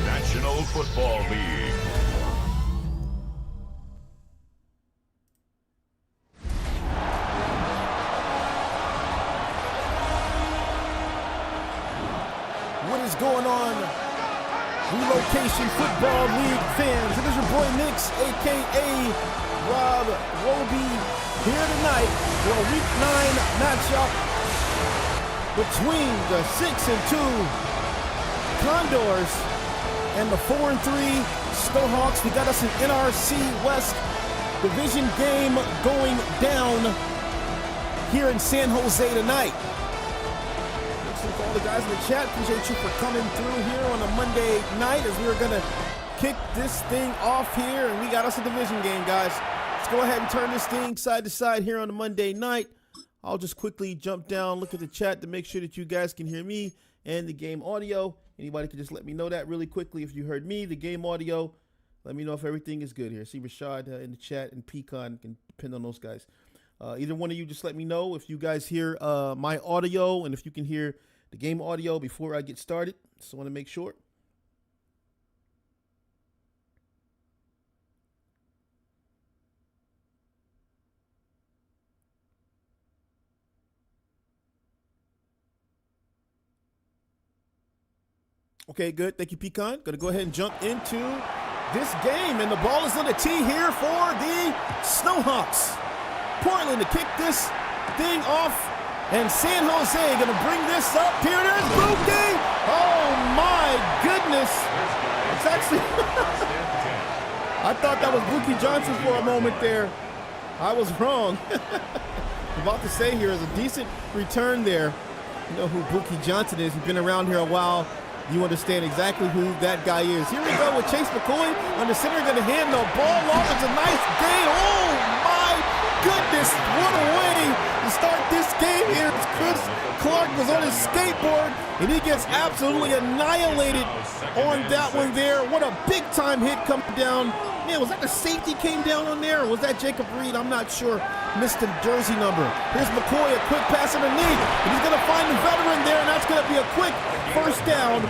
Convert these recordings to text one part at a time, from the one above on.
National Football League. What is going on, Relocation Football League fans? It is your boy Nix, a.k.a. Rob Roby, here tonight for a Week 9 matchup between the 6-2 Condors and the 4-3 Snowhawks. We got us an NRC West division game going down here in San Jose tonight. To all the guys in the chat, appreciate you for coming through here on a Monday night as we were going to kick this thing off here, and we got us a division game, guys. Let's go ahead and turn this thing side to side here on a Monday night. I'll just quickly jump down, look at the chat to make sure that you guys can hear me and the game audio. Anybody can just let me know that really quickly if you heard me, the game audio. Let me know if everything is good here. See Rashad in the chat, and Pecan can depend on those guys. Either one of you just let me know if you guys hear my audio and if you can hear the game audio before I get started. Just want to make sure. Okay, good. Thank you, Pecan. Going to go ahead and jump into this game, and the ball is on the tee here for the Snowhawks. Portland to kick this thing off, and San Jose going to bring this up. Here it is, Buki! Oh my goodness! It's actually, I thought that was Buki Johnson for a moment there. I was wrong. I'm about to say here is a decent return there. You know who Buki Johnson is. You've been around here a while. You understand exactly who that guy is. Here we go with Chase McCoy on the center, going to hand the ball off. It's a nice gain. Oh my goodness, what a way to start this game here. Chris Clark was on his skateboard, and he gets absolutely annihilated on that one there. What a big time hit coming down. Man, was that the safety came down on there, or was that Jacob Reed? I'm not sure. Missed the jersey number. Here's McCoy, a quick pass underneath, and he's going to find the veteran there, and that's going to be a quick first down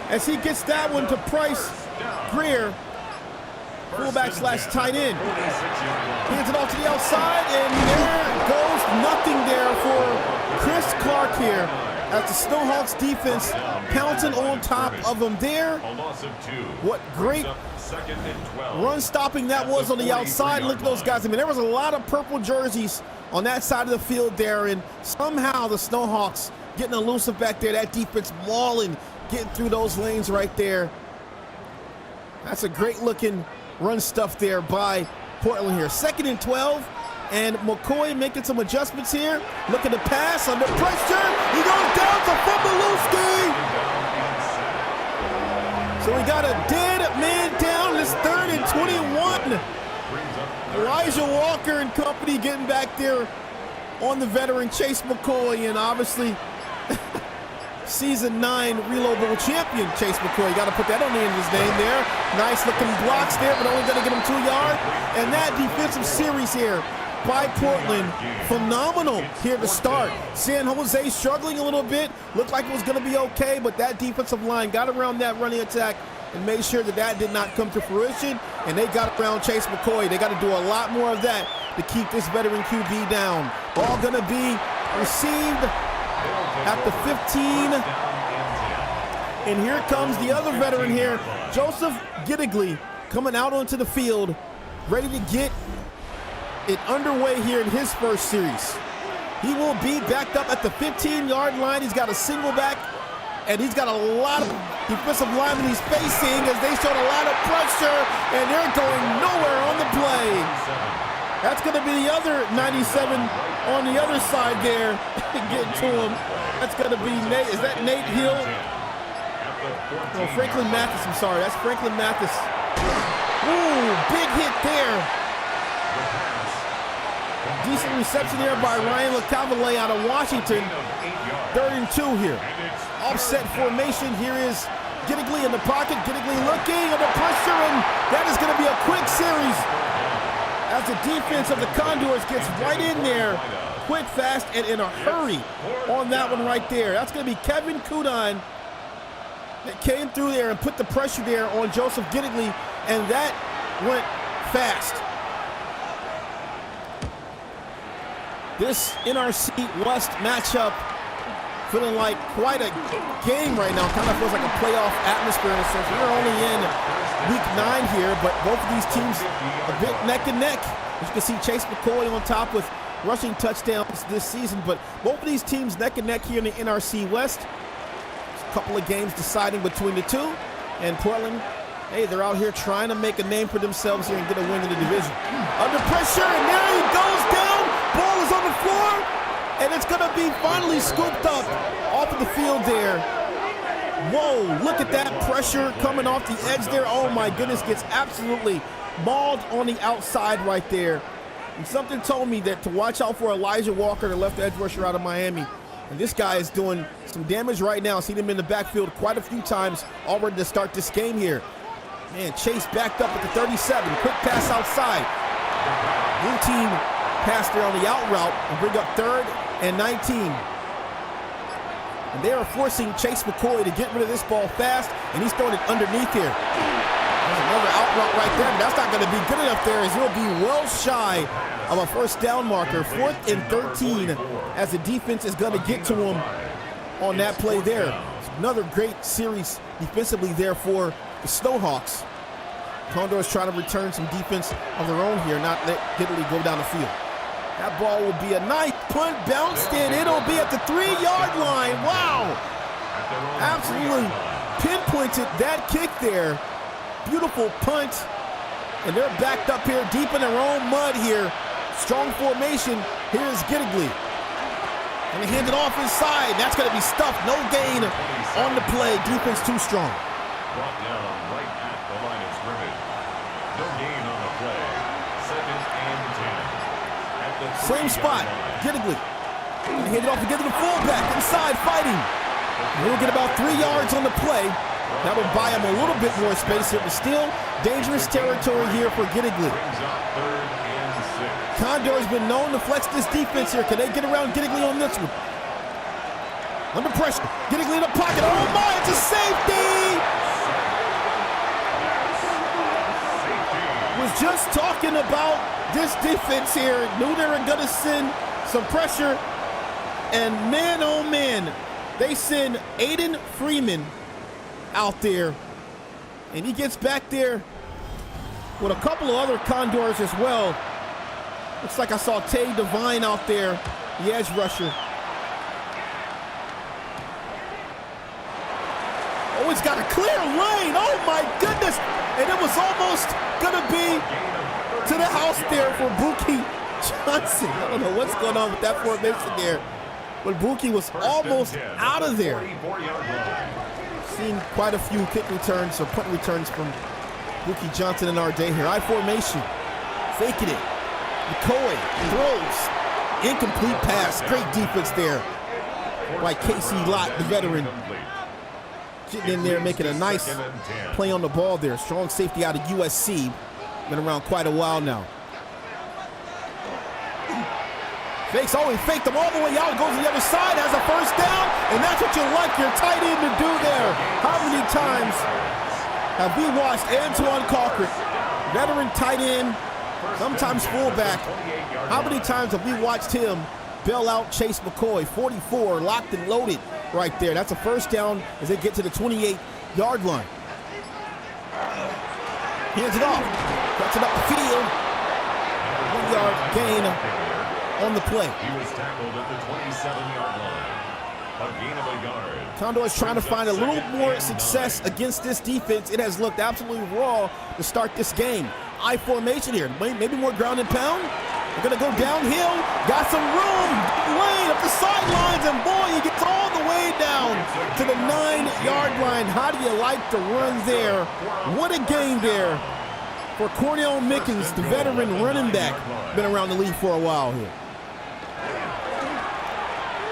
as he gets that one to Price Greer, fullback slash tight end. Hands it off to the outside, and there goes nothing there for Chris Clark here as the Snowhawks defense pouncing on top of them there. What great run stopping that was on the outside. Look at those guys. I mean, there was a lot of purple jerseys on that side of the field there, and somehow the Snowhawks getting elusive back there. That defense mauling, getting through those lanes right there. That's a great looking run stuff there by Portland here. 2nd and 12, and McCoy making some adjustments here. Looking to pass under pressure. He goes down to Fumbelewski. So we got a dead man down. It's 3rd and 21. Elijah Walker and company getting back there on the veteran Chase McCoy, and obviously Season 9 Reload Bowl champion Chase McCoy. You got to put that on the end of his name there. Nice looking blocks there, but only going to get him 2 yards. And that defensive series here by Portland, phenomenal here to start. San Jose struggling a little bit. Looked like it was going to be okay, but that defensive line got around that running attack and made sure that that did not come to fruition, and they got around Chase McCoy. They got to do a lot more of that to keep this veteran QB down. Ball going to be received at the 15, and here comes the other veteran here, Joseph Giddigley, coming out onto the field, ready to get it underway here in his first series. He will be backed up at the 15-yard line. He's got a single back, and he's got a lot of defensive linemen he's facing as they showed a lot of pressure, and they're going nowhere on the play. That's going to be the other 97 on the other side there, getting to him. That's going to be Nate. Is that Nate Hill? No, Franklin Mathis. I'm sorry. That's Franklin Mathis. Ooh, big hit there. Decent reception there by Ryan LeCavalier out of Washington. 3rd and 2 here. Offset formation. Here is Giddigley in the pocket. Giddigley looking under pressure, and that is going to be a quick series as the defense of the Condors gets right in there, quick, fast, and in a hurry on that one right there. That's going to be Kevin Kudon. that came through there and put the pressure there on Joseph Giddigley, and that went fast. This NRC West matchup feeling like quite a game right now. Kind of feels like a playoff atmosphere in a sense. We're only in week 9 here, but both of these teams a bit neck and neck. As you can see, Chase McCoy on top with rushing touchdowns this season, but both of these teams neck and neck here in the NRC West. A couple of games deciding between the two, and Portland, hey, they're out here trying to make a name for themselves here and get a win in the division. Under pressure, and there he goes down. Ball is on the floor, and it's going to be finally scooped up off of the field there. Whoa, look at that pressure coming off the edge there. Oh my goodness, gets absolutely mauled on the outside right there. And something told me that to watch out for Elijah Walker, the left edge rusher out of Miami. And this guy is doing some damage right now. Seen him in the backfield quite a few times already to start this game here. Man, Chase backed up at the 37. Quick pass outside. Blue team pass there on the out route and bring up 3rd and 19. And they are forcing Chase McCoy to get rid of this ball fast, and he's throwing it underneath here. There's another out route right there, but that's not going to be good enough there, as he'll be well shy of a first down marker. 4th and 13 as the defense is going to get to him on that play there. It's another great series defensively there for the Snowhawks. Condors trying to return some defense of their own here, not let Giddigley go down the field. That ball will be a nice punt, bounced in. It'll be at the 3-yard line. Wow. Absolutely pinpointed that kick there. Beautiful punt. And they're backed up here deep in their own mud here. Strong formation. Here's Giddigley. And they hand it off inside. That's going to be stuffed. No gain on the play. Defense too strong. Brought down right at the line of scrimmage. No gain on the play. 2nd and 10. Same spot, Giddigley. And hand it off to Giddigley, fullback, inside fighting. He'll get about 3 yards on the play. That will buy him a little bit more space here, but still dangerous territory here for Giddigley. Condor's been known to flex this defense here. Can they get around Giddigley on this one? Under pressure, Giddigley in the pocket. Oh my, it's a safety! Was just talking about this defense here. Knew they were gonna send some pressure, and man, oh man, they send Aiden Freeman out there, and he gets back there with a couple of other Condors as well. Looks like I saw Tay Devine out there, the edge rusher. Oh, he's got a clear lane. Oh my goodness, and it was almost gonna be to the house there for Buki Johnson. I don't know what's going on with that formation there, but Buki was almost out of there. Seen quite a few kick returns or punt returns from Buki Johnson in our day here. I formation, faking it. McCoy throws, incomplete pass. Great defense there by Casey Lott, the veteran. Getting in there, making a nice play on the ball there. Strong safety out of USC. Been around quite a while now. Fakes, oh, he faked them all the way out. Goes to the other side, has a first down, and that's what you like your tight end to do there. How many times have we watched Antoine Cochran, veteran tight end, sometimes fullback, how many times have we watched him bail out Chase McCoy? 44, locked and loaded right there. That's a first down as they get to the 28-yard line. Hands it off, cuts it up the field. 1-yard gain on the play. He was tackled at the 27-yard line. A gain of a yard. Condors trying to find a little more success against this defense. It has looked absolutely raw to start this game. I formation here, maybe more ground and pound. They're gonna go downhill, got some room, lane up the sidelines, and boy, he gets all the way down to the 9-yard line. How do you like the run there? What a game there for Cornell Mickens, the veteran running back. Been around the league for a while here.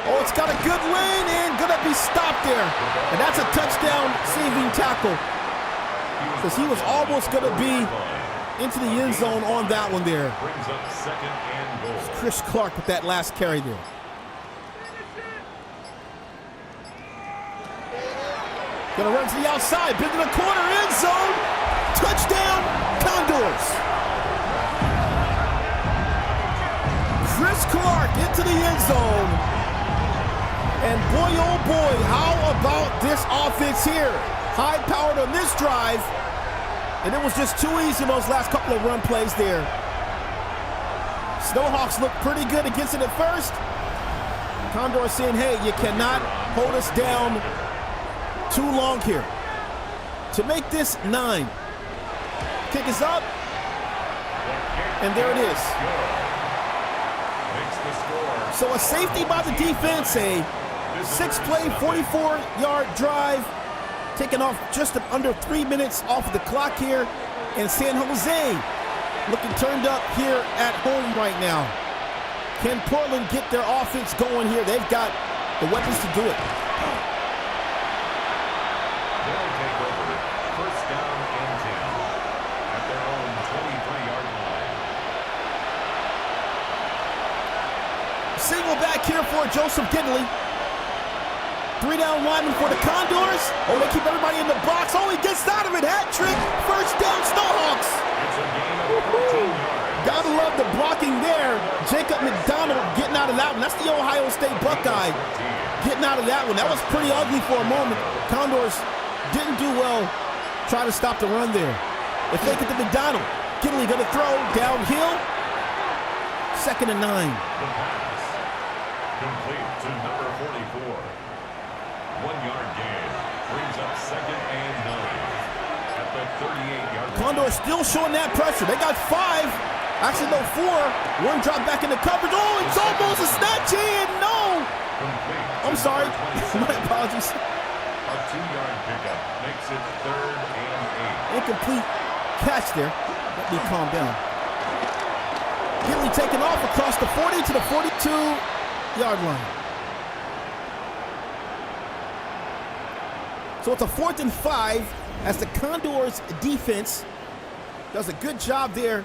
Oh, it's got a good lane and gonna be stopped there. And that's a touchdown saving tackle, because he was almost gonna be into the end zone on that one there. Brings up 2nd and goal. It's Chris Clark with that last carry there. Gonna run to the outside, big in the corner, end zone. Touchdown, Condors. Chris Clark into the end zone. And boy, oh boy, how about this offense here? High powered on this drive. And it was just too easy in those last couple of run plays there. Snowhawks looked pretty good against it at first. Condors saying, hey, you cannot hold us down too long here. To make this 9. Kick is up. And there it is. So a safety by the defense, a 6-play, 44-yard drive, taking off just under 3 minutes off of the clock here. And San Jose looking turned up here at home right now. Can Portland get their offense going here? They've got the weapons to do it. They'll take over first down and 10 at their own 23-yard line. Single back here for Joseph Gidley. 3-down lineman for the Condors. Oh, they keep everybody in the box. Oh, he gets out of it. Hat trick. First down, Snowhawks. It's a gain of 14 yards. Gotta love the blocking there. Jacob McDonald getting out of that one. That's the Ohio State Buckeye getting out of that one. That was pretty ugly for a moment. Condors didn't do well trying to stop the run there. They fake it to McDonald. Gidley gonna throw downhill. 2nd and 9. The pass complete to number 44. 1-yard gain brings up 2nd and 9 at the 38-yard line. Condors still showing that pressure. They got 5. Actually, no, 4. One drop back into coverage. Oh, it's almost a snatch in. No. I'm sorry. My apologies. A 2-yard pickup makes it 3rd and 8. Incomplete catch there. Let me calm down. Gidley taking off across the 40 to the 42-yard line. So it's a 4th and 5 as the Condors defense does a good job there.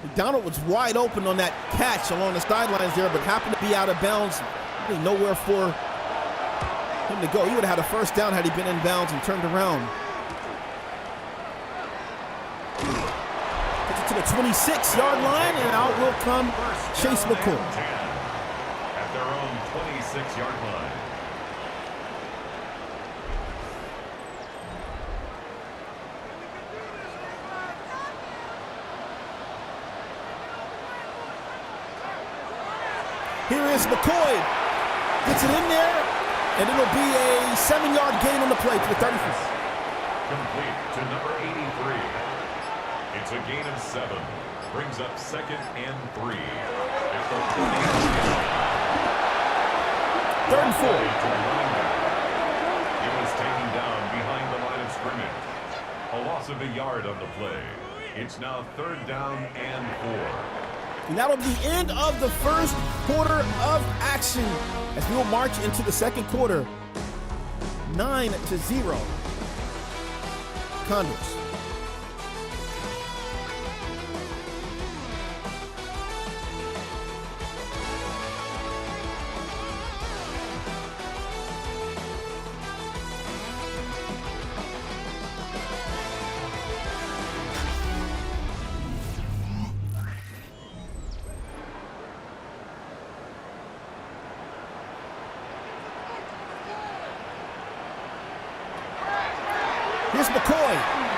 McDonald was wide open on that catch along the sidelines there, but happened to be out of bounds. Really nowhere for him to go. He would have had a first down had he been in bounds and turned around. Gets it to the 26-yard line, and out will come Chase McCoy. At their own 26-yard line. Here is McCoy. Gets it in there, and it'll be a 7-yard gain on the play to the 35th. Complete to number 83. It's a gain of 7. Brings up 2nd and 3 at the 3rd and 4. He was taken down behind the line of scrimmage. A loss of a yard on the play. It's now 3rd down and 4. And that'll be the end of the first quarter of action as we will march into the second quarter. 9-0. Condors. Here's McCoy,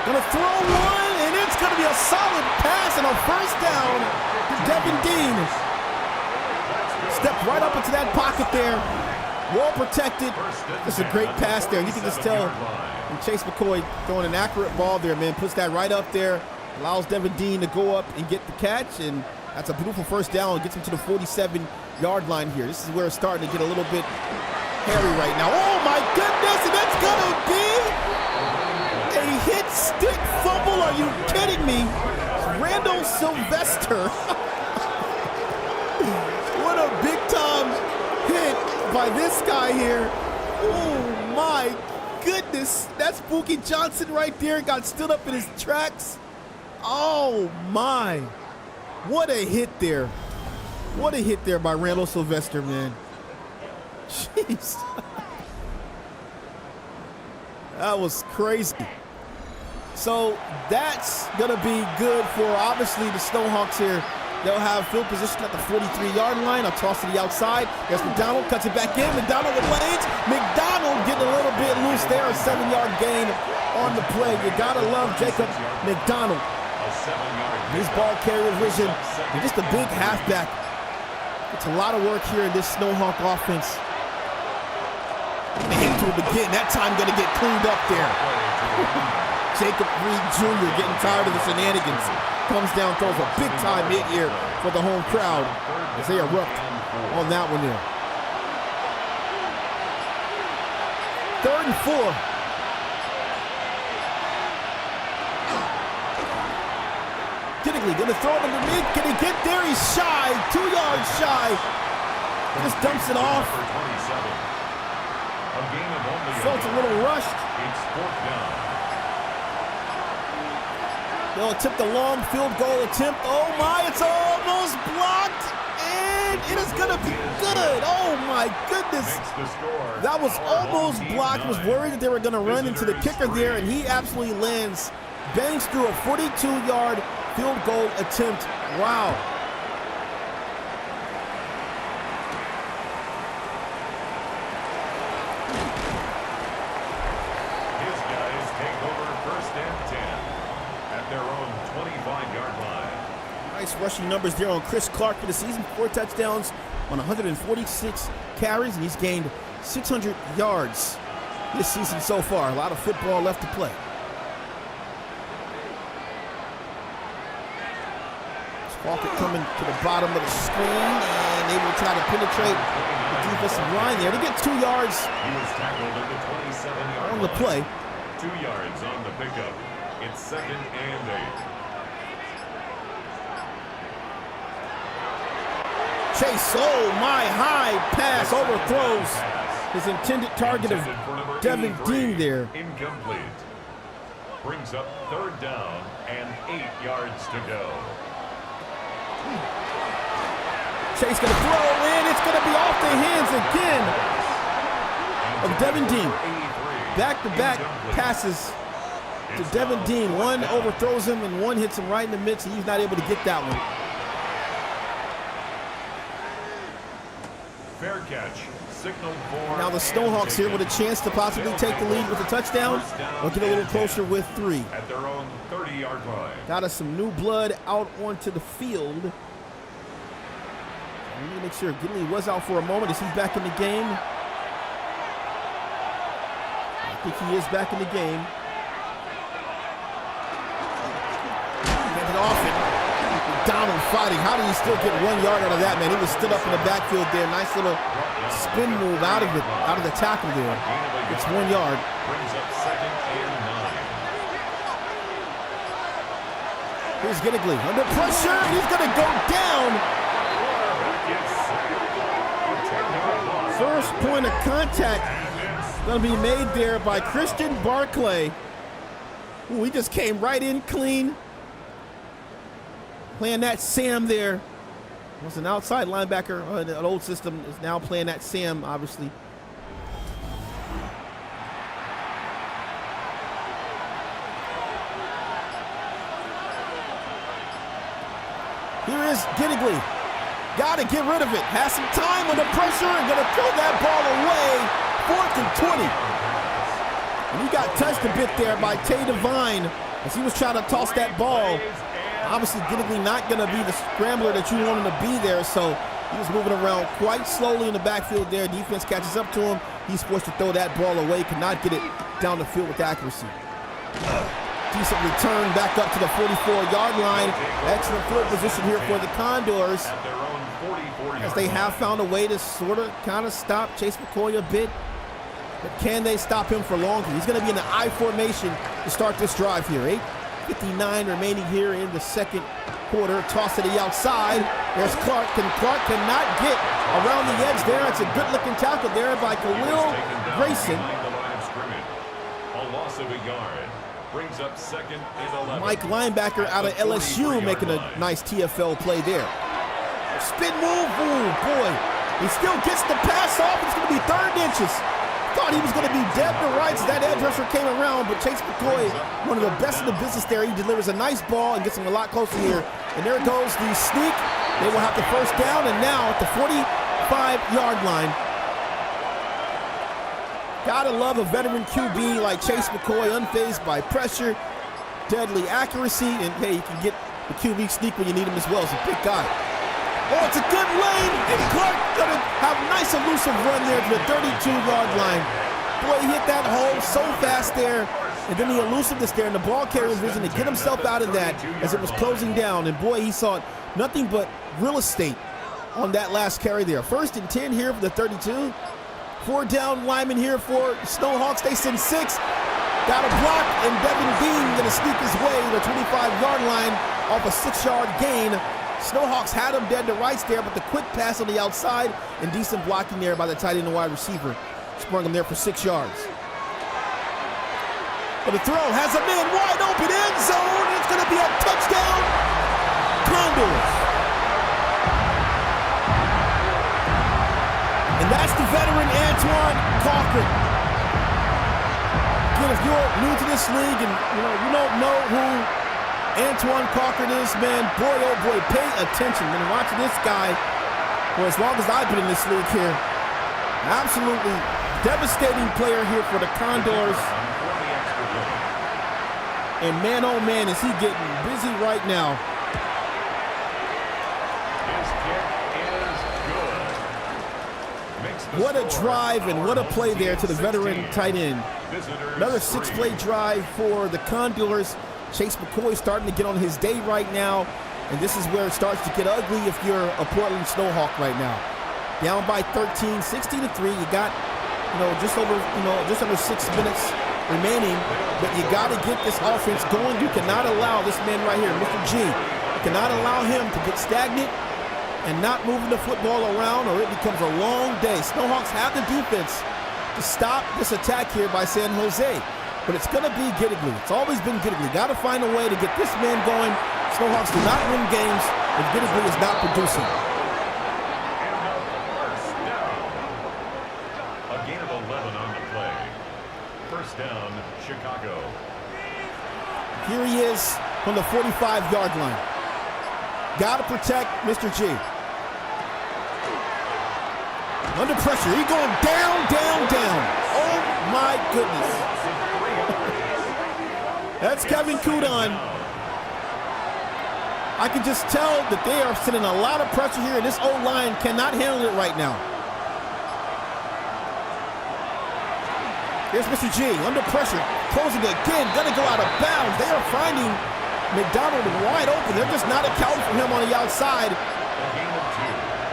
gonna throw one, and it's gonna be a solid pass and a first down to Devin Dean. Stepped right up into that pocket there, well protected. This is a great pass there. You can just tell when Chase McCoy throwing an accurate ball there, man, puts that right up there, allows Devin Dean to go up and get the catch, and that's a beautiful first down. Gets him to the 47-yard line here. This is where it's starting to get a little bit hairy right now. Oh my goodness, and that's gonna be a hit stick fumble. Are you kidding me? Randall Sylvester. What a big time hit by this guy here. Oh my goodness. That's Bookie Johnson right there. Got stood up in his tracks. Oh my. What a hit there. What a hit there by Randall Sylvester, man. Jeez. That was crazy. So that's going to be good for, obviously, the Snowhawks here. They'll have field position at the 43-yard line. I'll toss to the outside. There's McDonald, cuts it back in. McDonald with lanes. McDonald getting a little bit loose there. A 7-yard gain on the play. You got to love Jacob McDonald. His ball carrier vision. And just a big halfback. It's a lot of work here in this Snowhawk offense. Gonna hit to him again. That time gonna get cleaned up there. Jacob Reed Jr. getting tired of the shenanigans. Comes down, throws a big time hit here for the home crowd as they erupt on that one there. 3rd and 4. Giddingley gonna throw it underneath. Can he get there? He's shy. 2 yards shy. Just dumps it off. Felt a little rushed. They'll attempt a long field goal attempt. Oh my, it's almost blocked. And it is gonna be good. Oh my goodness. That was almost blocked. Was worried that they were gonna run into the kicker there, and he absolutely lands. Bangs through a 42-yard field goal attempt. Wow. His guys take over 1st and 10 at their own 25-yard line. Nice rushing numbers there on Chris Clark for the season. 4 touchdowns on 146 carries, and he's gained 600 yards this season so far. A lot of football left to play. Walker coming to the bottom of the screen, and they will try to penetrate the defensive line there. They get 2 yards He was tackled at the 27-yard on the play. 2 yards on the pickup. It's 2nd and 8. Chase, oh my, high pass overthrows his intended target of Devin Dean there. Incomplete. Brings up 3rd down and 8 yards to go. Chase gonna throw in. It's gonna be off the hands again of Devin Dean. Back-to-back passes to Devin Dean. One overthrows him and one hits him right in the midst, and he's not able to get that one. Fair catch. Signaled for. Now the Snowhawks here with a chance to possibly take the lead with a touchdown or get a little closer with 3. At their own 30-yard line. Got us some new blood out onto the field. Let me make sure Giddingley was out for a moment. Is he back in the game? I think he is back in the game. Get it off it. Donald fighting. How did he still get 1 yard out of that, man? He was still up in the backfield there. Nice little spin move out of the tackle there. It's 1 yard. Brings up 2nd and 9. Here's Giddingley under pressure. He's going to go down. First point of contact going to be made there by Christian Barclay. Ooh, he just came right in clean. Playing that Sam there. Was an outside linebacker. An old system is now playing that Sam, obviously. Here is Giddingley. Got to get rid of it. Has some time under pressure and going to throw that ball away. 4th and 20. And he got touched a bit there by Tay Devine as he was trying to toss that ball. Obviously, Giddingley not going to be the scrambler that you want him to be there, so he was moving around quite slowly in the backfield there. Defense catches up to him. He's forced to throw that ball away. Could not get it down the field with accuracy. Decent return back up to the 44-yard line. Excellent field position here for the Condors, as they have found a way to sort of kind of stop Chase McCoy a bit. But can they stop him for long? He's going to be in the I formation to start this drive here. 8:59 remaining here in the 2nd quarter. Toss to the outside. There's Clark. Clark cannot get around the edge there. It's a good-looking tackle there by Khalil Grayson. A loss of a yard. Brings up 2nd and 11. Mike linebacker out of LSU making a nice TFL play there. Spin move. Ooh, boy. He still gets the pass off. It's going to be 3rd inches thought he was going to be dead to rights. That edge rusher came around, but Chase McCoy, one of the best in the business there, he delivers a nice ball and gets him a lot closer here. And there goes the sneak. They will have the first down, and now at the 45-yard line. Gotta love a veteran QB like Chase McCoy, unfazed by pressure, deadly accuracy, and hey, you can get the QB sneak when you need him as well. It's a big guy. Oh, it's a good lane, and Clark gonna have a nice elusive run there to the 32-yard line. Boy, he hit that hole so fast there, and then the elusiveness there, and the ball carrier's vision to get himself out of that as it was closing down. And boy, he saw nothing but real estate on that last carry there. 1st and 10 here for the 32. 4 down linemen here for Snowhawks. They send 6. Got a block, and Devin Dean gonna sneak his way to the 25-yard line off a 6-yard gain. Snowhawks had him dead to rights there, but the quick pass on the outside and decent blocking there by the tight end and wide receiver sprung him there for 6 yards. But the throw has a man wide open end zone. It's going to be a touchdown, Condors. And that's the veteran Antoine Cochran. Again, if you're new to this league and you don't know who Antoine Cochran is, man, boy, oh boy, pay attention. Been watching this guy for as long as I've been in this league here. Absolutely devastating player here for the Condors. And man, oh man, is he getting busy right now. His kick is good. What a drive and what a play there to the veteran tight end. Another 6-play drive for the Condors. Chase McCoy starting to get on his day right now, and this is where it starts to get ugly if you're a Portland Snowhawk right now. Down by 13, 16-3. You got, just under 6 minutes remaining, but you got to get this offense going. You cannot allow this man right here, Mr. G, you cannot allow him to get stagnant and not moving the football around, or it becomes a long day. Snowhawks have the defense to stop this attack here by San Jose. But it's going to be Giddigley. It's always been Giddigley. Got to find a way to get this man going. Snowhawks do not win games if Giddigley is not producing. A gain of 11 on the play. First down, Chicago. Here he is from the 45-yard line. Got to protect Mr. G. Under pressure. He's going down, down, down. Oh, my goodness. That's Kevin Kudon. I can just tell that they are sending a lot of pressure here, and this O-line cannot handle it right now. Here's Mr. G under pressure, closing again, gonna go out of bounds. They are finding McDonald wide open. They're just not accounting for him on the outside.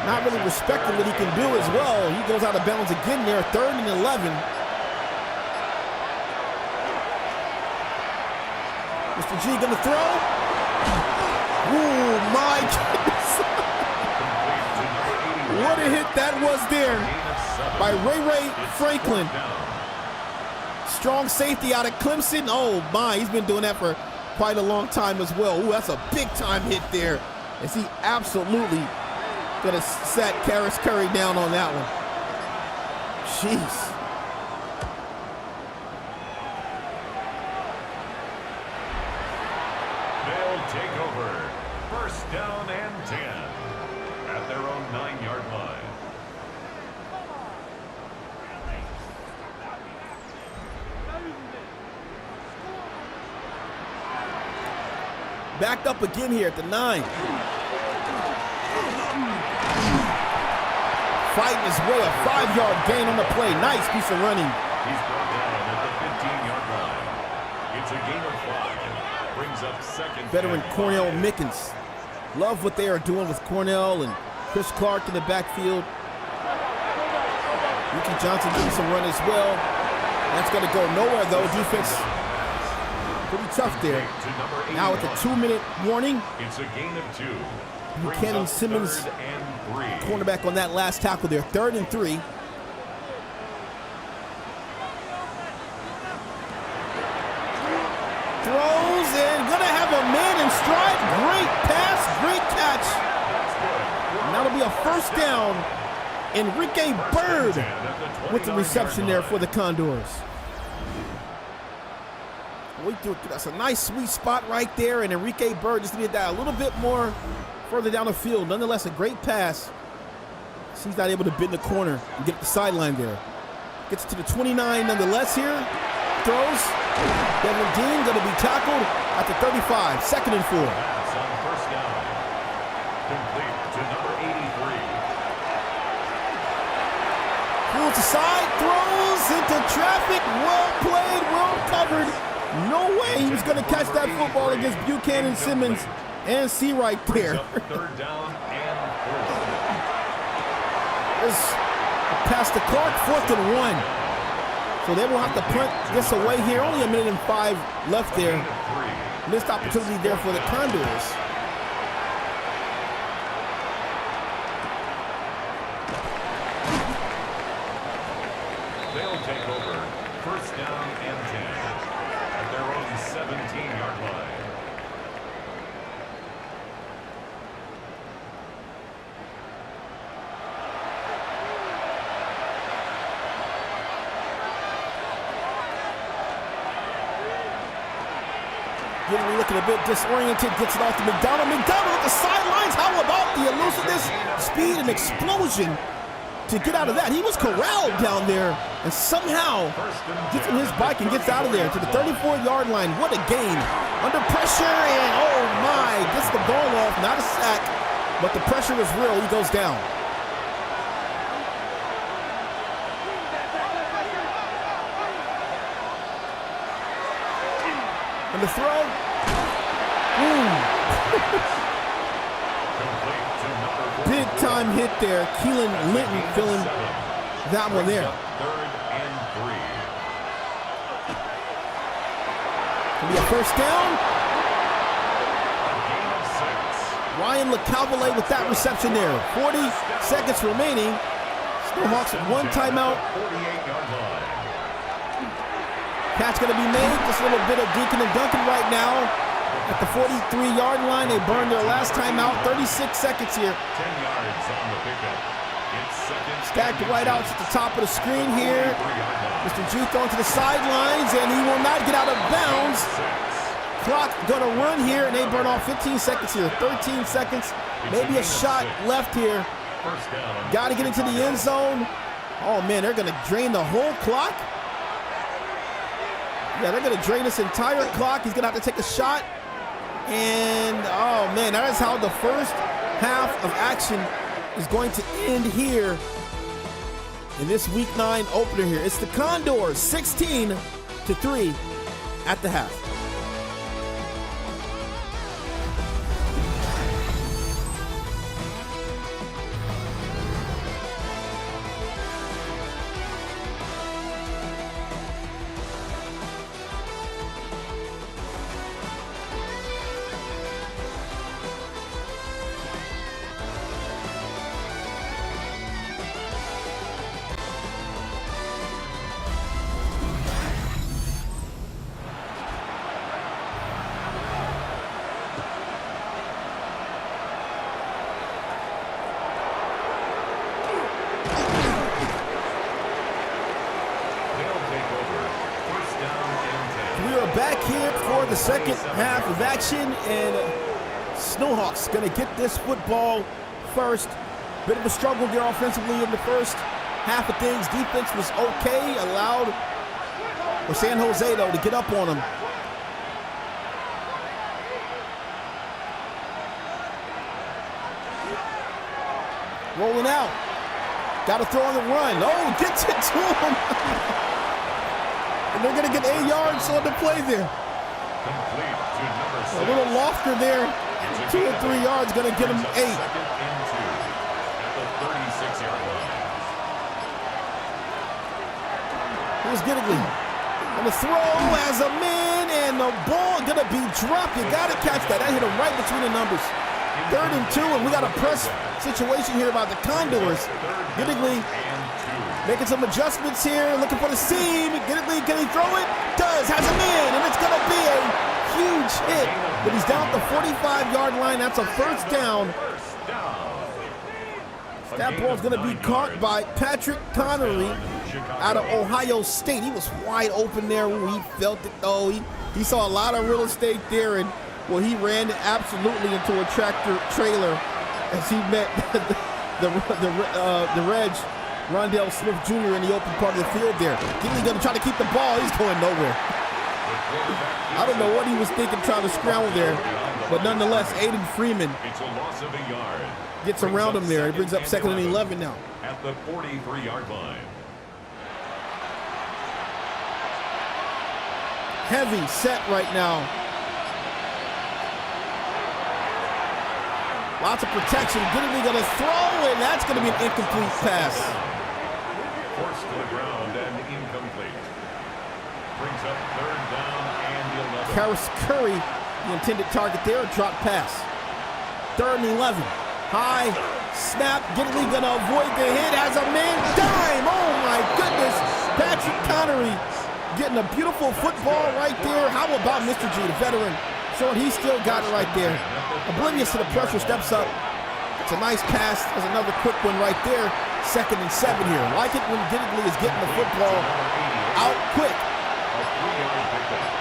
Not really respecting what he can do as well. He goes out of bounds again there, 3rd and 11. Mr. G gonna throw. Ooh, my goodness. What a hit that was there by Ray Franklin. Strong safety out of Clemson. Oh my, he's been doing that for quite a long time as well. Ooh, that's a big time hit there. As he absolutely gonna set Karis Curry down on that one. Jeez. Take over. First down and 10 at their own 9-yard line. Back up again here at the 9. Fighting his way, a 5-yard gain on the play. Nice piece of running. He's brought down at the 15-yard line. It's a gain of 5. Brings up second. Veteran Cornell Mickens. Love what they are doing with Cornell and Chris Clark in the backfield. Ricky Johnson doing some run as well. That's going to go nowhere though. Defense pretty tough there. Now with the 2-minute warning. It's a gain of 2. Buchanan Simmons, cornerback on that last tackle there. 3rd and 3. Throws and gonna have a man in stride. Great pass, great catch. And that'll be a first down Enrique Bird with the reception there for the Condors. That's a nice sweet spot right there, and Enrique Bird just needed that a little bit more further down the field. Nonetheless, a great pass. He's not able to bend the corner and get the sideline there. Gets to the 29 nonetheless here. Throws. Devin Dean going to be tackled at the 35. 2nd and 4. Pass on first down. Complete to number 83. Pulls aside, throws into traffic. Well played, well covered. No way he was going to catch that football against Buchanan, Simmons, and C right there. 3rd down and 4. Past the clock, 4th and 1. So they will have to punt this away here. Only 1 minute and 5 left there. Missed opportunity there for the Condors. They'll take over 1st down and 10 at their own 17-yard line. Looking a bit disoriented, gets it off to McDonald. McDonald at the sidelines. How about the elusiveness, speed, and explosion to get out of that? He was corralled down there and somehow gets on his bike and gets out of there to the 34-yard line. What a game. Under pressure, and oh my, gets the ball off. Not a sack, but the pressure was real. He goes down. And the throw. Big time hit there. Keelan Linton filling that one there. 3rd and 3. Can be a first down. A gain of 6. Ryan LeCalvale with that reception there. 40 seconds remaining. Snowhawks with 1 timeout. 48-yard line. Catch going to be made. Just a little bit of Deacon and Duncan right now. At the 43-yard line, they burned their last timeout. 36 seconds here. 10 yards on the pickup. It's 2nd. Stacked whiteouts at the top of the screen here. Mr. G throwing to the sidelines, and he will not get out of bounds. Clock going to run here, and they burn off 15 seconds here. 13 seconds. Maybe a shot left here. First down. Got to get into the end zone. Oh, man, they're going to drain the whole clock. Yeah, they're going to drain this entire clock. He's going to have to take a shot. And, oh, man, that is how the first half of action is going to end here in this Week 9 opener here. It's the Condors, 16-3 at the half. Back here for the second half of action, and Snowhawks going to get this football first. Bit of a struggle there offensively in the first half of things. Defense was okay, allowed for San Jose, though, to get up on them. Rolling out. Got to throw on the run. Oh, gets it to him. And they're going to get 8 yards on the play there. Complete to number 6. A little lofter there. 2 or 3 yards, going to get them 8. 2nd and 2 at the 36-yard line. Here's Giddickley. And the throw as a man, and the ball going to be dropped. You got to catch that. That hit him right between the numbers. 3rd and 2, and we got a press situation here about the Condors. Giddickley making some adjustments here, looking for the seam. Giddickley, can he throw it? Does, has a man, and it's going to be a huge hit. But he's down at the 45-yard line. That's a first down. That ball's going to be caught by Patrick Connery out of Ohio State. He was wide open there when he felt it, though. He saw a lot of real estate there, and, well, he ran absolutely into a tractor trailer as he met the Reg, Rondell Smith Jr. in the open part of the field there. Gidley going to try to keep the ball. He's going nowhere. I don't know what he was thinking trying to scramble there, but nonetheless, Aiden Freeman gets around him there. It brings up 2nd and 11 now. At the 43-yard line. Heavy set right now. Lots of protection. Gidley going to throw, and that's going to be an incomplete pass. Forced to the ground and incomplete. Brings up 3rd down and 11. Karis Curry, the intended target there, drop pass. 3rd and 11. High snap. Gidley going to avoid the hit. Has a man dime. Oh my goodness. Patrick Connery getting a beautiful football right there. How about Mr. G, the veteran, showing he still got it right there. Oblivious to the pressure, steps up. It's a nice pass. There's another quick one right there. 2nd and 7 here. Like it when Gidley is getting the football out quick. A 3-yard pickup.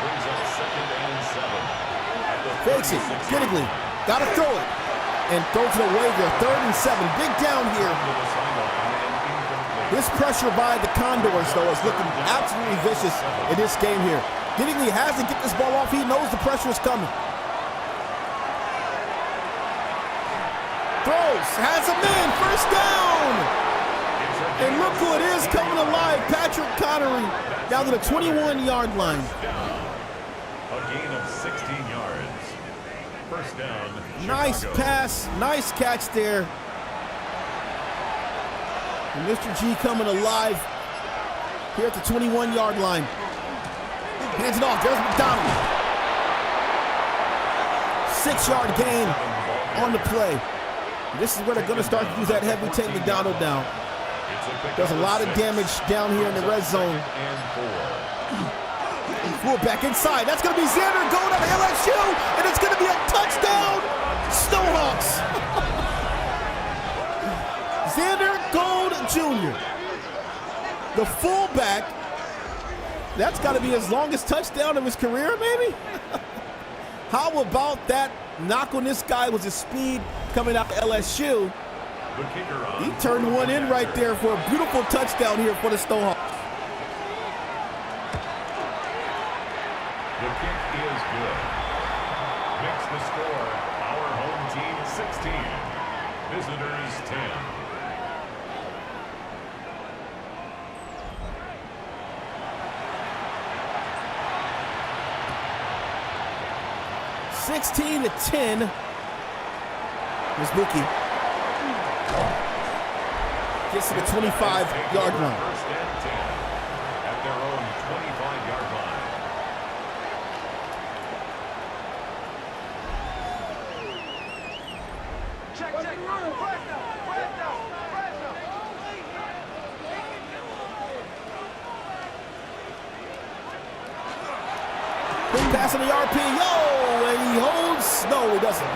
Brings up 2nd and 7. Fakes it. Gidley got to throw it. And throws it away there. 3rd and 7. Big down here. This pressure by the Condors, though, is looking absolutely vicious in this game here. Gidley has to get this ball off. He knows the pressure is coming. Throws. Has a man. 1st down. And look who it is coming alive. Patrick Connery down to the 21-yard line. A gain of 16 yards. 1st down. Nice Chicago. pass. Nice catch there. And Mr. G coming alive here at the 21-yard line. Hands it off. There's McDonald. 6-yard gain on the play. This is where they're going to start to use that heavy take McDonald down. There's a lot of damage down here in the red zone. Pull back inside. That's going to be Xander going out of LSU, and it's going to be a touchdown, Snowhawks. Xander Gold Jr., the fullback. That's got to be his longest touchdown of his career, maybe? How about that knock on this guy with his speed coming out to LSU? He turned one in right there for a beautiful touchdown here for the Snowhawks. The kick is good. Makes the score our home team 16, visitors 10. 16-10. Here's Mookie. Gets to the 25-yard line. 1st and 10 at their own 25-yard line. Big pass on the RPO, and he holds. No, he doesn't.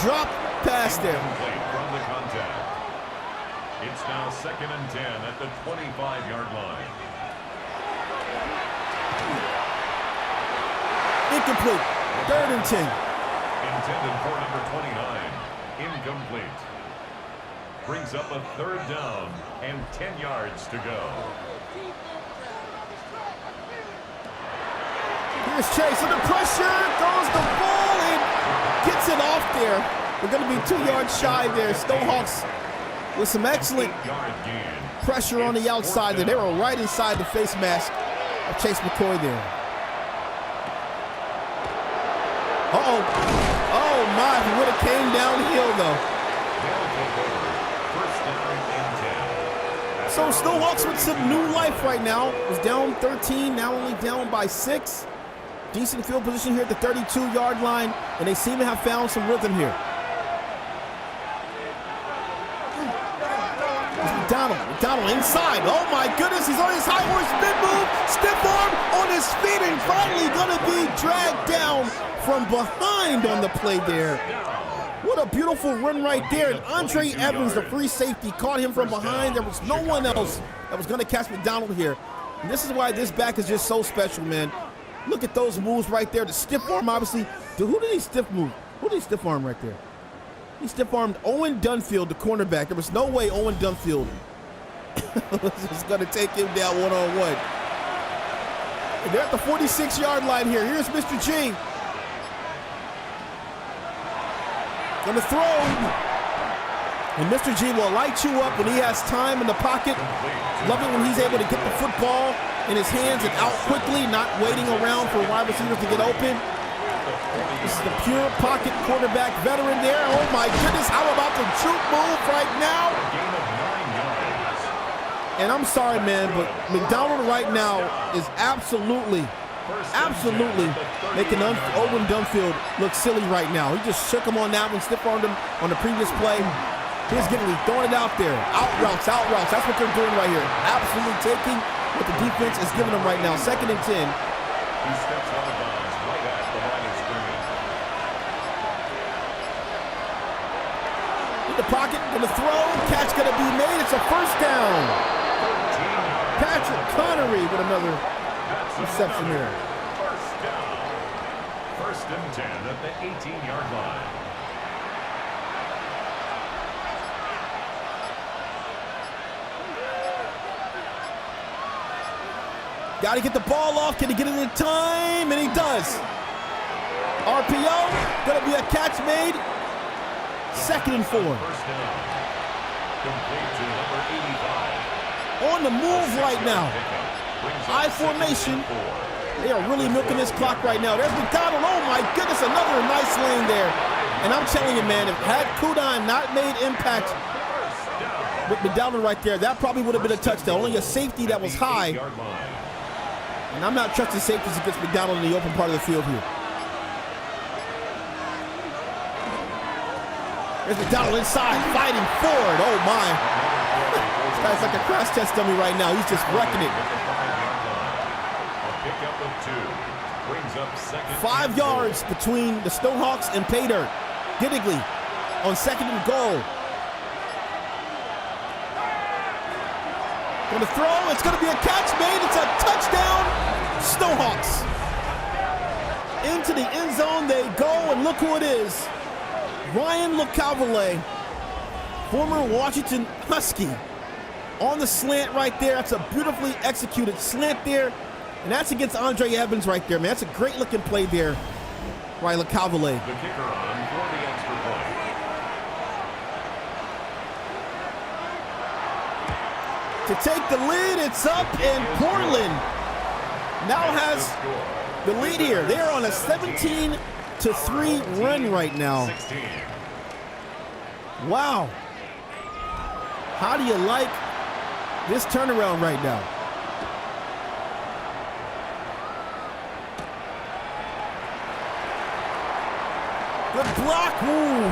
Drop pass there. From the contact. It's now 2nd and 10 at the 25-yard line. Incomplete. 3rd and 10. Intended for number 29. Incomplete. Brings up a 3rd down and 10 yards to go. Here's Chase under pressure, throws the ball and gets it off there. We're going to be 2 yards shy there. Snowhawks with some excellent pressure on the outside there. They were right inside the face mask of Chase McCoy there. Uh-oh. Oh, my. He would have came downhill, though. So Snowhawks with some new life right now. Was down 13, now only down by 6. Decent field position here at the 32-yard line, and they seem to have found some rhythm here. McDonald inside. Oh my goodness, he's on his high horse, spin move, stiff arm on his feet, and finally gonna be dragged down from behind on the play there. What a beautiful run right there. And Andre Evans, the free safety, caught him from behind. There was no one else that was going to catch McDonald here. And this is why this back is just so special, man. Look at those moves right there. The stiff arm, obviously. Dude, who did he stiff move? Who did he stiff arm right there? He stiff armed Owen Dunfield, the cornerback. There was no way Owen Dunfield was going to take him down one-on-one. And they're at the 46-yard line here. Here's Mr. G. Gonna throw. And Mr. G will light you up when he has time in the pocket. Love it when he's able to get the football in his hands and out quickly, not waiting around for wide receivers to get open. This is the pure pocket quarterback veteran there. Oh my goodness, how about the juke move right now? And I'm sorry, man, but McDonald right now is absolutely making Owen Dunfield look silly right now. He just shook him on that one, stiff-armed him on the previous play. Here's Gidley throwing it out there. Out routes. That's what they're doing right here. Absolutely taking what the defense is giving them right now. 2nd and 10. He steps out of bounds right at the line of scrimmage. In the pocket, gonna throw. Catch gonna be made. It's a first down. Patrick Connery with another reception here. First down. 1st and 10 at the 18-yard line. Got to get the ball off. Can he get it in time? And he does. RPO. Going to be a catch made. 2nd and 4. First down. Complete to number 85. On the move right now. I formation. They are really milking this clock right now. There's McDonald. Oh my goodness, another nice lane there. And I'm telling you, man, if had Kudon not made impact with McDonald right there, that probably would have been a touchdown. Only a safety that was high. And I'm not trusting safeties against McDonald in the open part of the field here. There's McDonald inside, fighting forward. Oh my. This guy's like a crash test dummy right now. He's just wrecking it. A pickup of 2. Brings up 2nd. 5 yards between the Snowhawks and pay dirt. Giddigley on 2nd and goal. Gonna throw. It's gonna be a catch made. It's a touchdown. Snowhawks. Into the end zone they go, and look who it is. Ryan LeCavalier, former Washington Husky, on the slant right there. That's a beautifully executed slant there. And that's against Andre Evans right there, man. That's a great looking play there. Ryan LeCavalier. The kicker on for the extra point. To take the lead, it's up, and Portland now has the lead here. They're on a 17-3 run right now. 16. Wow. How do you like this turnaround right now? Good block. Ooh.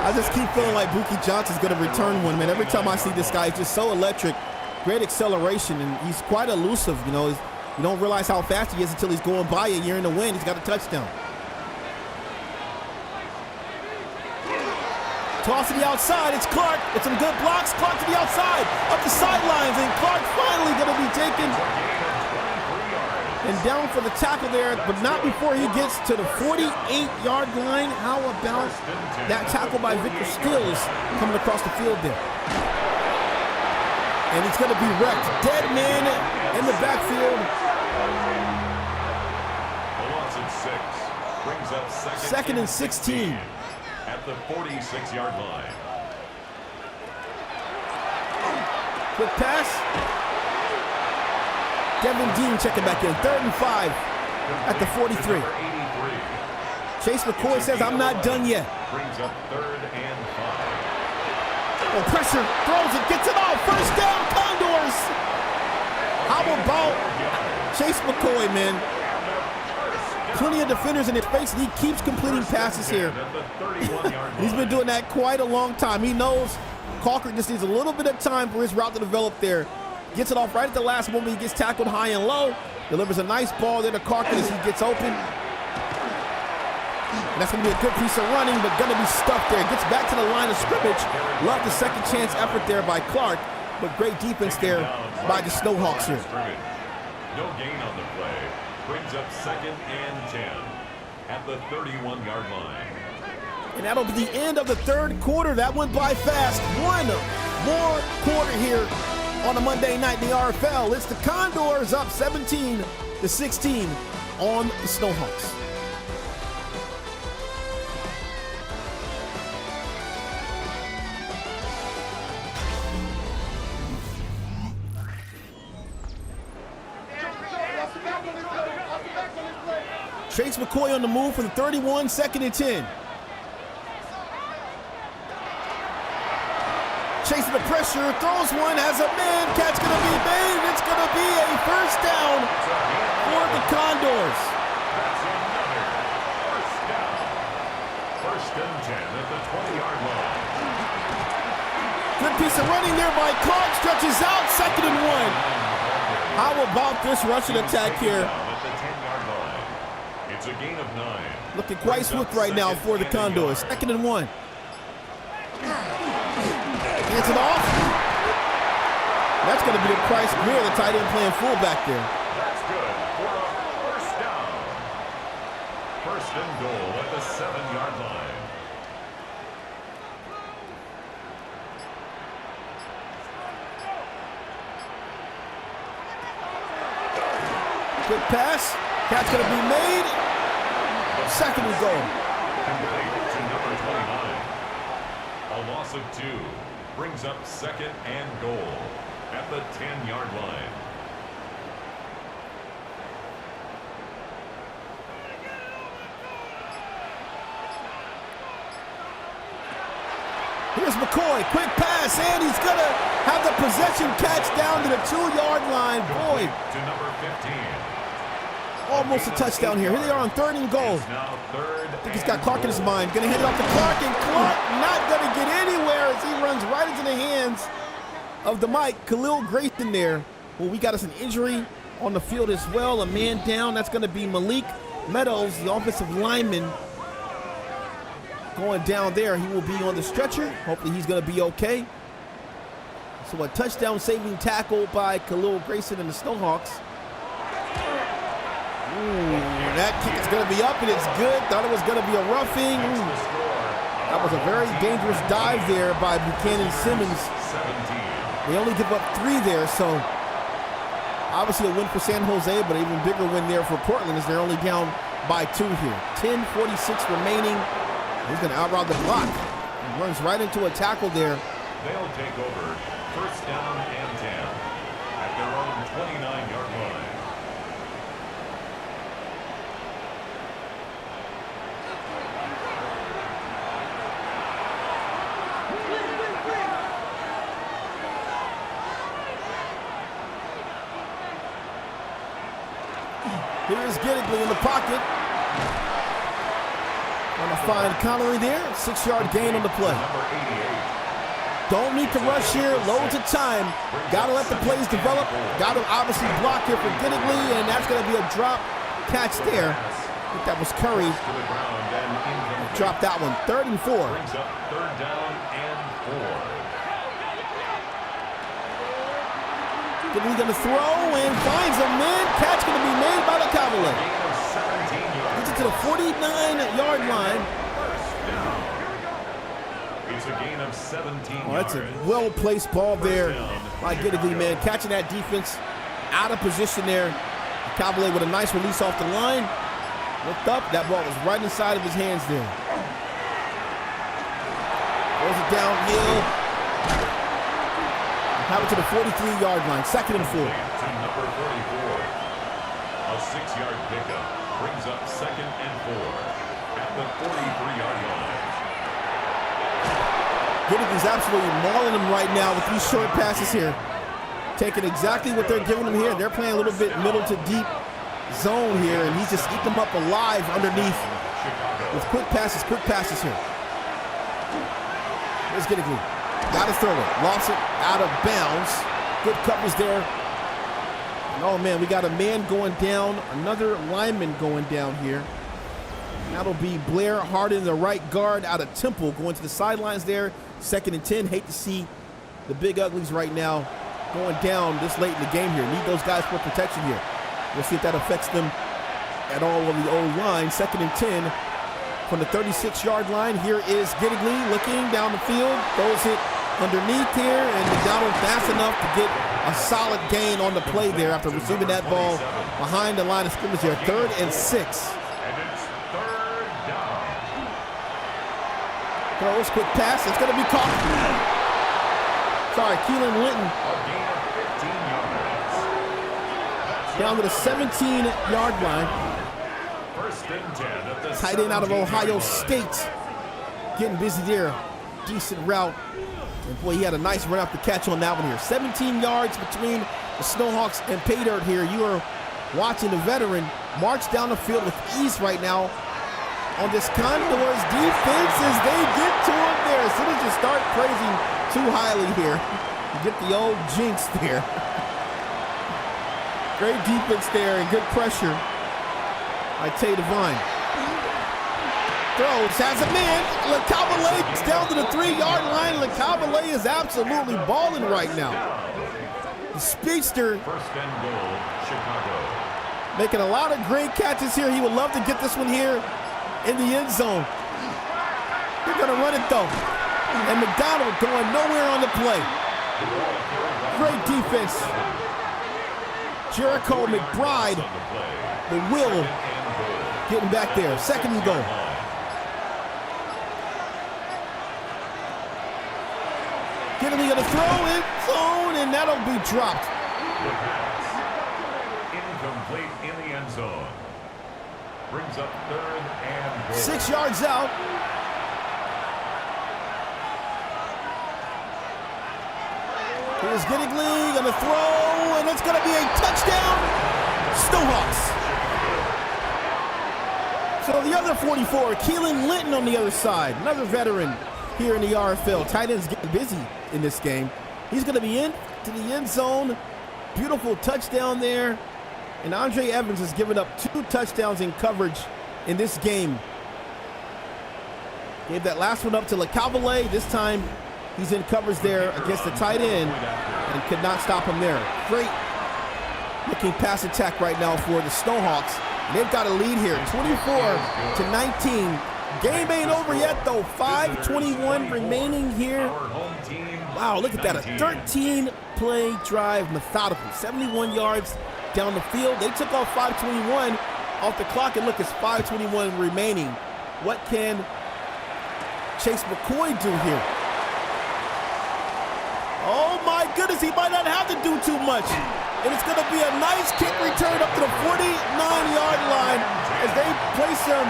I just keep feeling like Buki Johnson's going to return one, man. Every time I see this guy, he's just so electric. Great acceleration, and he's quite elusive. You know, you don't realize how fast he is until he's going by you. You're in the wind. He's got a touchdown. Toss to the outside. It's Clark. It's some good blocks. Clark to the outside, up the sidelines, and Clark finally going to be taken and down for the tackle there, but not before he gets to the 48-yard line. How about that tackle by Victor Stills coming across the field there? And he's going to be wrecked. Dead man in the backfield. A loss of 6 brings up 2nd and 16. At the 46-yard line. Quick pass. Devin Dean checking back in. 3rd and 5 at the 43. Chase McCoy says, I'm not done yet. Brings up 3rd and 5. Oh, pressure, throws it, gets it off. First down, Condors. How about Chase McCoy, man? Plenty of defenders in his face, and he keeps completing passes here. He's been doing that quite a long time. He knows Calker just needs a little bit of time for his route to develop there. Gets it off right at the last moment. He gets tackled high and low. Delivers a nice ball there to Calker as he gets open. And that's going to be a good piece of running, but going to be stuffed there. Gets back to the line of scrimmage. Love the second chance effort there by Clark, but great defense there by the Snowhawks here. No gain on the play. Brings up 2nd and 10 at the 31-yard line. And that'll be the end of the third quarter. That went by fast. One more quarter here on a Monday night in the RFL. It's the Condors up 17-16 on the Snowhawks. Trace McCoy on the move for the 31, 2nd and 10. Chasing the pressure, throws one, has a man, catch gonna be made, and it's gonna be a first down for the Condors. That's another first down. 1st and 10 at the 20-yard line. Good piece of running there by Clark, stretches out, 2nd and 1. How about this rushing attack here? At the 10-yard line. It's a gain of 9. Looking quite swift right now for the Condors. 2nd and 1. Hands it off. That's going to be the Price Greer, the tight end playing fullback there. That's good for a first down. 1st and goal at the 7-yard line. Good pass. Catch going to be made. 2nd and goal. Complete to number 29. A loss of 2. Brings up 2nd and goal at the 10-yard line. Here's McCoy, quick pass, and he's going to have the possession catch down to the 2-yard line. Boy, To number 15. almost a touchdown here. Here they are on 3rd and goal. It's now 3rd. I think he's got Clark in his mind. Going to hand it off to Clark, and Clark not going to get anywhere as he runs right into the hands of the Mike. Khalil Grayson there. Well, we got us an injury on the field as well. A man down. That's going to be Malik Meadows, the offensive lineman, going down there. He will be on the stretcher. Hopefully he's going to be okay. So a touchdown saving tackle by Khalil Grayson and the Snowhawks. Ooh, that kick is going to be up, and it's good. Thought it was going to be a roughing. Ooh. That was a very dangerous dive there by Buchanan Simmons. 17. They only give up 3 there, so obviously a win for San Jose, but an even bigger win there for Portland as they're only down by 2 here. 10:46 remaining. He's going to outrun the block. He runs right into a tackle there. They'll take over 1st down and 10 at their own 29-yard line. Here is Giddickley in the pocket. On a fine Connery there. 6-yard gain on the play. Number 88. Don't need to rush here. Loads of time. Got to let the plays develop. Got to obviously block here for Giddickley, and that's going to be a drop catch there. I think that was Curry. To the ground and incomplete. Dropped that one. 3rd and 4. Brings up 3rd down and 4. Giddickley going to throw and finds a man. Catch going to be made by the Cavalier. Gain of 17 yards. Gets it to the 49-yard line. First down. It's a gain of 17 Oh, that's a yards. well-placed ball there by Giddickley, man. Catching that defense out of position there. Cavalier with a nice release off the line. Looked up. That ball was right inside of his hands there. Throws it downhill. Have it to the 43-yard line. 2nd and 4. To number 44. A 6-yard pickup brings up 2nd and 4 at the 43-yard line. Giddickley's absolutely mauling him right now with these short passes here. Taking exactly what they're giving him here. They're playing a little bit middle to deep zone here, and he's just eating them up alive underneath with quick passes here. Here's Giddickley. Got to throw it. Lost it out of bounds. Good coverage there. And oh, man, we got a man going down, another lineman going down here. That'll be Blair Harden, the right guard out of Temple, going to the sidelines there. 2nd and 10. Hate to see the big uglies right now going down this late in the game here. Need those guys for protection here. We'll see if that affects them at all on the old line. 2nd and 10 from the 36-yard line. Here is Giddigley looking down the field. Throws it underneath here, and McDonald fast enough to get a solid gain on the play there after receiving that ball behind the line of scrimmage there. 3rd and 6. Throws, quick pass. It's going to be caught. Sorry, Keelan Linton. Down to the 17-yard line. Tight end out of Ohio State. Getting busy there. Decent route. And boy, he had a nice run up the catch on that one here. 17 yards between the Snowhawks and pay dirt here. You are watching the veteran march down the field with ease right now on this Condors defense as they get to him there. As soon as you start praising too highly here, you get the old jinx there. Great defense there and good pressure by Tay Devine. Throws, has a man. LeCavalier is down to the 3-yard line. LeCavalier is absolutely balling right now. The speedster making a lot of great catches here. He would love to get this one here in the end zone. They're going to run it though. And McDonald going nowhere on the play. Great defense. Jericho McBride, the will, getting back there. 2nd and goal. Giddigley gonna throw in zone, and that'll be dropped. Incomplete in the end zone. Brings up 3rd and goal. 6 yards out. Here's Giddigley gonna throw, and it's gonna be a touchdown. Snowhawks. So the other 44, Keelan Linton on the other side, another veteran here in the RFL. Tight ends getting busy in this game. He's going to be in to the end zone. Beautiful touchdown there. And Andre Evans has given up 2 touchdowns in coverage in this game. Gave that last one up to LeCavalier. This time he's in coverage there against the tight end and could not stop him there. Great looking pass attack right now for the Snowhawks. They've got a lead here, 24-19. Game ain't over yet, though. 5:21 remaining here. Wow, look at that. A 13-play drive, methodical. 71 yards down the field. They took off 5:21 off the clock, and look, it's 5:21 remaining. What can Chase McCoy do here? Oh, my goodness, he might not have to do too much. And it's going to be a nice kick return up to the 49-yard line as they place him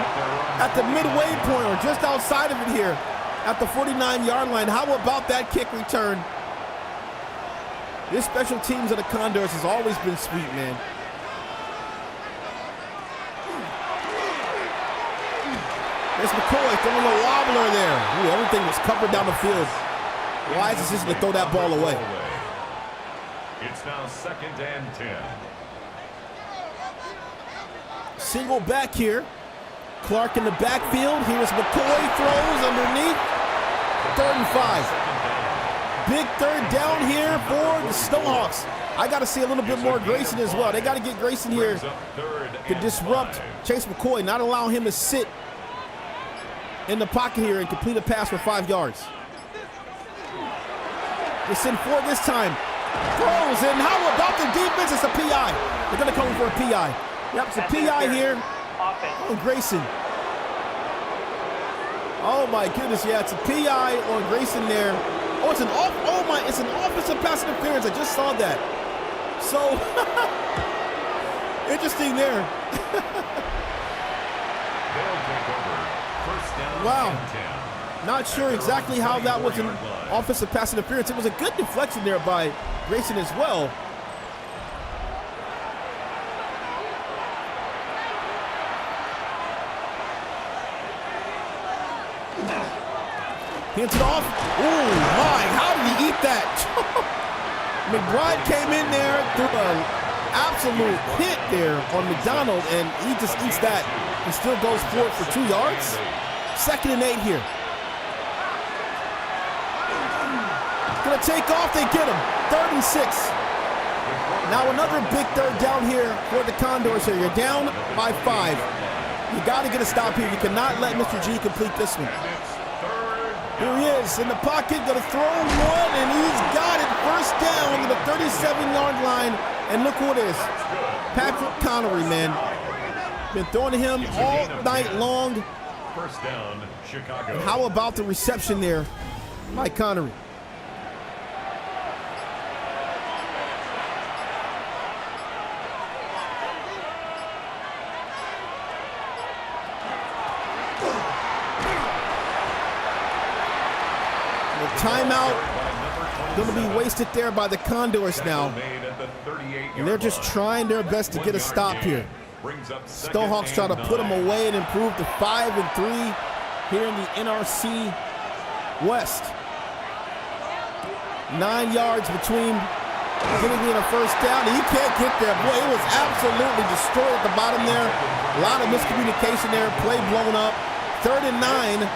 at the midway point or just outside of it here at the 49-yard line. How about that kick return? This special teams of the Condors has always been sweet, man. There's McCoy throwing a wobbler there. Ooh, everything was covered down the field. Wise decision to throw that ball away. It's now 2nd and 10. Single back here. Clark in the backfield. Here's McCoy, throws underneath. 3rd and 5. Big 3rd down here for the Snowhawks. I got to see a little bit more Grayson as well. They got to get Grayson here to disrupt Chase McCoy, not allow him to sit in the pocket here and complete a pass for 5 yards. It's in 4 this time. Throws, and how about the defense? It's a PI. They're going to come for a PI. Yep, it's a PI here on Grayson. Oh my goodness, yeah, it's a PI on Grayson there. Oh, it's an offensive pass interference. I just saw that. So interesting there. Wow. Not sure exactly how that was an offensive pass interference. It was a good deflection there by Grayson as well. Hands it off. Oh my, how did he eat that? McBride came in there, threw an absolute hit there on McDonald, and he just eats that and still goes for it for 2 yards. 2nd and 8 here. Gonna take off, they get him. 3rd and 6. Now another big 3rd down here for the Condors here. You're down by 5. You gotta get a stop here. You cannot let Mr. G complete this one. Here he is in the pocket, gonna throw one, and he's got it. 1st down to the 37-yard line, and look who it is. Patrick Connery, man. Been throwing to him all night long. 1st down, Chicago. And how about the reception there by Connery? Timeout going to be wasted there by the Condors now. And they're just trying their best to get a stop here. Snowhawks try to put them away and improve to 5-3 here in the NRC West. 9 yards between getting in a 1st down. He can't get there. Boy, it was absolutely destroyed at the bottom there. A lot of miscommunication there. Play blown up. 3rd and 9.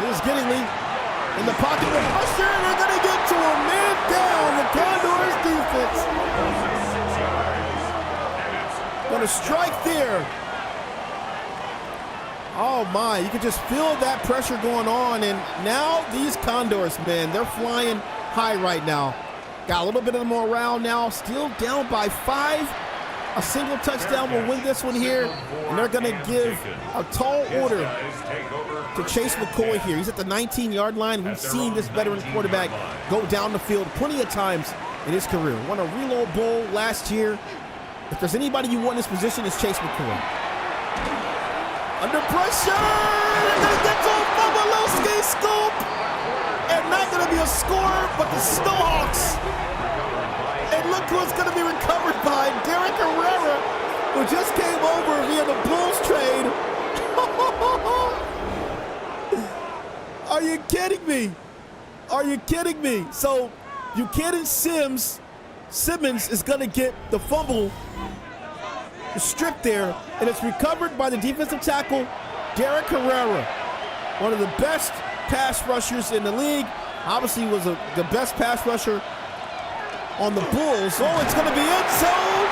Here's Giddingly in the pocket with pressure, and they're going to get to him. Man down, the Condors defense. Going to strike there. Oh my, you can just feel that pressure going on, and now these Condors, man, they're flying high right now. Got a little bit of morale now, still down by 5. A single touchdown will win this one here, and they're going to give a tall order to Chase McCoy here. He's at the 19-yard line. We've seen this veteran quarterback go down the field plenty of times in his career. Won a Reload Bowl last year. If there's anybody you want in this position, it's Chase McCoy. Under pressure! They're going to get to a Bobolowski scoop! And not going to be a score, but the Snowhawks. And look who's going to be recovered by Derek Herrera, who just came over via the Bulls trade. Are you kidding me? Are you kidding me? So Buchanan Simmons is going to get the fumble, the strip there, and it's recovered by the defensive tackle, Derek Herrera, one of the best pass rushers in the league. Obviously was the best pass rusher on the Bulls. Oh, it's going to be end zone.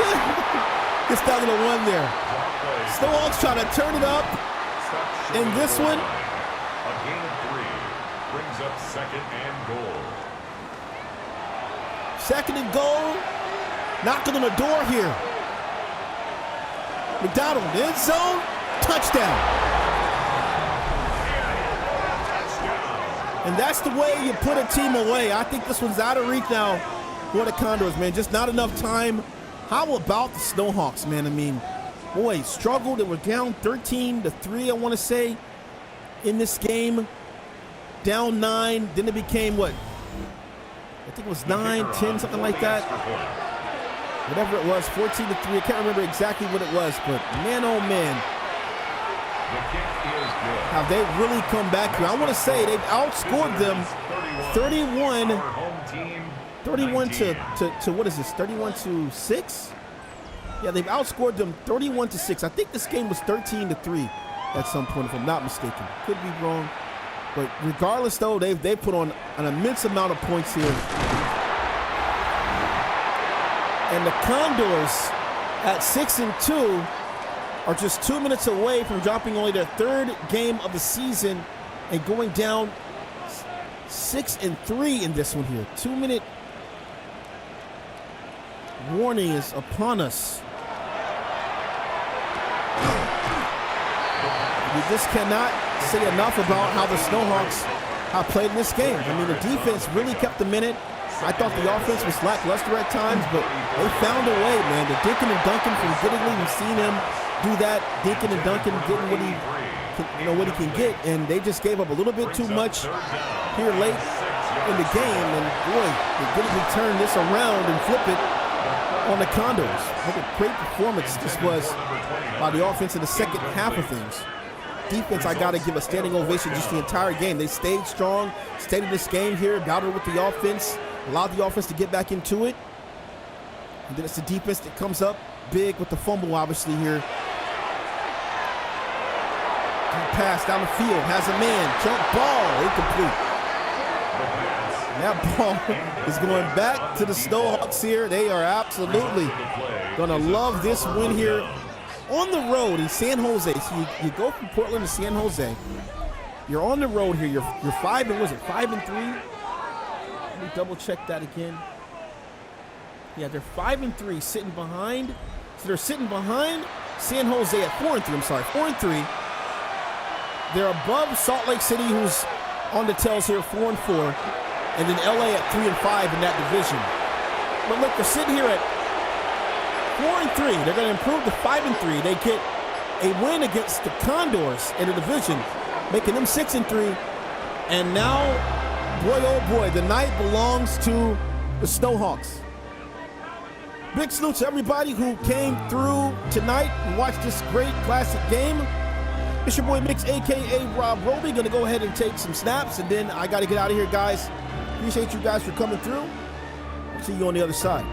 Gets down to the 1 there. Snowhawks trying to turn it up in this one. A gain of 3 brings up 2nd and goal. 2nd and goal. Knocking on the door here. McDonald, end zone, touchdown. And that's the way you put a team away. I think this one's out of reach now for the Condors, man. Just not enough time. How about the Snowhawks, man? I mean, boy, struggled. They were down 13-3, I want to say, in this game. Down 9. Then it became what? I think it was 9-10, something like that. Whatever it was, 14-3. I can't remember exactly what it was, but man, oh man. Have they really come back here? I want to say they've outscored them 31 to what is this? 31-6? Yeah, they've outscored them 31-6. I think this game was 13-3 at some point, if I'm not mistaken. Could be wrong. But regardless, though, they've put on an immense amount of points here. And the Condors at 6-2 are just 2 minutes away from dropping only their 3rd game of the season and going down 6-3 in this one here. 2-minute warning is upon us. You just cannot say enough about how the Snowhawks have played in this game. I mean, the defense really kept them in it. I thought the offense was lackluster at times, but they found a way, man. The Dinkin and Duncan from Giddingly, we've seen him do that. Dinkin and Duncan getting what he can get, and they just gave up a little bit too much here late in the game. And boy, they Giddingly turn this around and flip it on the Condors. What a great performance this was by the offense in the second half of things. Defense, I got to give a standing ovation just the entire game. They stayed strong, stayed in this game here, battled with the offense, allowed the offense to get back into it. And then it's the defense that comes up big with the fumble, obviously, here. Deep pass down the field, has a man, jump ball, incomplete. That ball is going back to the Snowhawks here. They are absolutely going to love this win here on the road in San Jose. So you go from Portland to San Jose. You're on the road here. You're 5 and, was it 5 and 3? Let me double check that again. Yeah, they're 5 and 3, sitting behind. So they're sitting behind San Jose at 4 and 3. I'm sorry, 4 and 3. They're above Salt Lake City, who's on the tails here, 4 and 4, and then LA at 3 and 5 in that division. But look, they're sitting here at 4 and 3. They're going to improve to 5 and 3. They get a win against the Condors in the division, making them 6 and 3. And now, boy, oh boy, the night belongs to the Snowhawks. Big salute to everybody who came through tonight and watched this great classic game. It's your boy Mix, a.k.a. Rob Roby. Gonna go ahead and take some snaps, and then I gotta get out of here, guys. Appreciate you guys for coming through. See you on the other side.